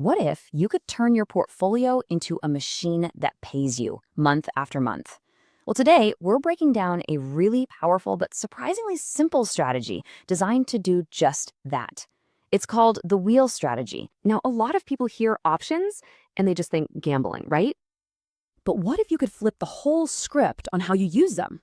What if you could turn your portfolio into a machine that pays you month after month? Well, today we're breaking down a really powerful but surprisingly simple strategy designed to do just that. It's called the wheel strategy. Now, a lot of people hear options and they just think gambling, right? But what if you could flip the whole script on how you use them?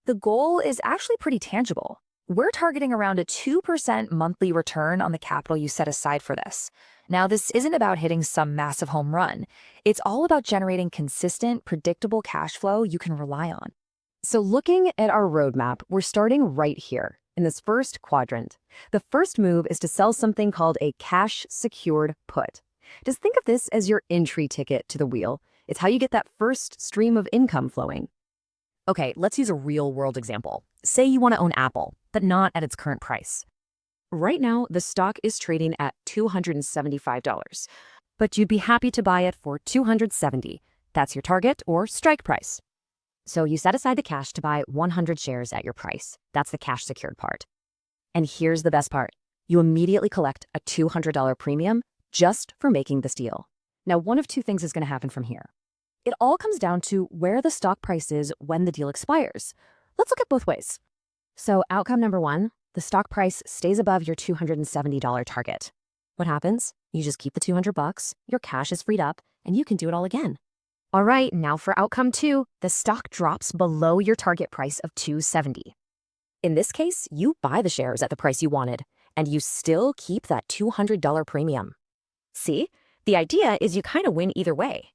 The goal is actually pretty tangible. We're targeting around a 2% monthly return on the capital you set aside for this. Now, this isn't about hitting some massive home run. It's all about generating consistent, predictable cash flow you can rely on. So looking at our roadmap, we're starting right here in this first quadrant. The first move is to sell something called a cash-secured put. Just think of this as your entry ticket to the wheel. It's how you get that first stream of income flowing. Okay, let's use a real-world example. Say you want to own Apple, but not at its current price. Right now, the stock is trading at $275, but you'd be happy to buy it for $270. That's your target or strike price. So you set aside the cash to buy 100 shares at your price. That's the cash secured part. And here's the best part. You immediately collect a $200 premium just for making this deal. Now, one of two things is going to happen from here. It all comes down to where the stock price is when the deal expires. Let's look at both ways. So outcome number one, the stock price stays above your $270 target. What happens? You just keep the $200, your cash is freed up, and you can do it all again. All right, now for outcome two, the stock drops below your target price of $270. In this case, you buy the shares at the price you wanted, and you still keep that $200 premium. See, the idea is you kind of win either way.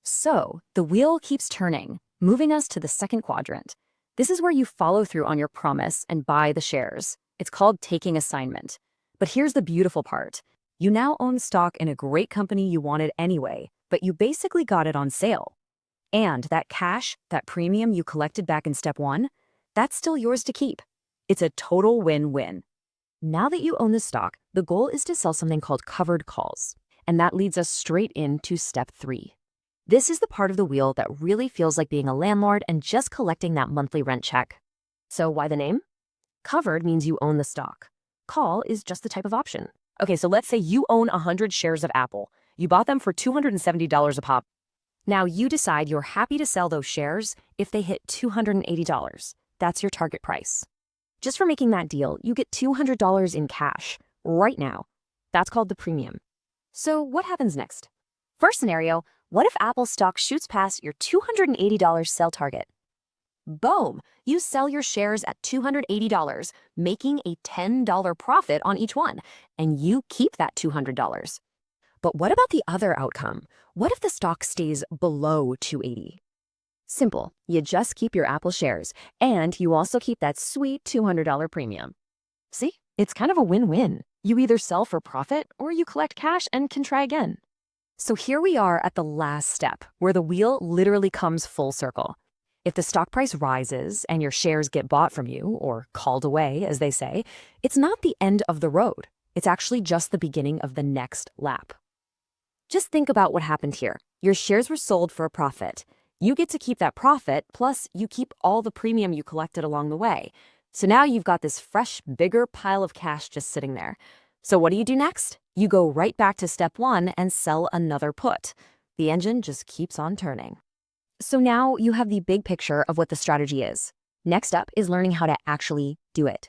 So the wheel keeps turning, moving us to the second quadrant. This is where you follow through on your promise and buy the shares. It's called taking assignment. But here's the beautiful part. You now own stock in a great company you wanted anyway, but you basically got it on sale. And that cash, that premium you collected back in step one, that's still yours to keep. It's a total win-win. Now that you own the stock, the goal is to sell something called covered calls. And that leads us straight into step three. This is the part of the wheel that really feels like being a landlord and just collecting that monthly rent check. So why the name? Covered means you own the stock. Call is just the type of option. Okay, so let's say you own 100 shares of Apple. You bought them for $270 a pop. Now you decide you're happy to sell those shares if they hit $280. That's your target price. Just for making that deal, you get $200 in cash right now. That's called the premium. So what happens next? First scenario, what if Apple stock shoots past your $280 sell target? Boom! You sell your shares at $280, making a $10 profit on each one, and you keep that $200. But what about the other outcome? What if the stock stays below $280? Simple. You just keep your Apple shares, and you also keep that sweet $200 premium. See? It's kind of a win-win. You either sell for profit or you collect cash and can try again. So here we are at the last step, where the wheel literally comes full circle. If the stock price rises and your shares get bought from you, or called away, as they say, it's not the end of the road. It's actually just the beginning of the next lap. Just think about what happened here. Your shares were sold for a profit. You get to keep that profit, plus you keep all the premium you collected along the way. So now you've got this fresh, bigger pile of cash just sitting there. So what do you do next? You go right back to step one and sell another put. The engine just keeps on turning. So now you have the big picture of what the strategy is. Next up is learning how to actually do it.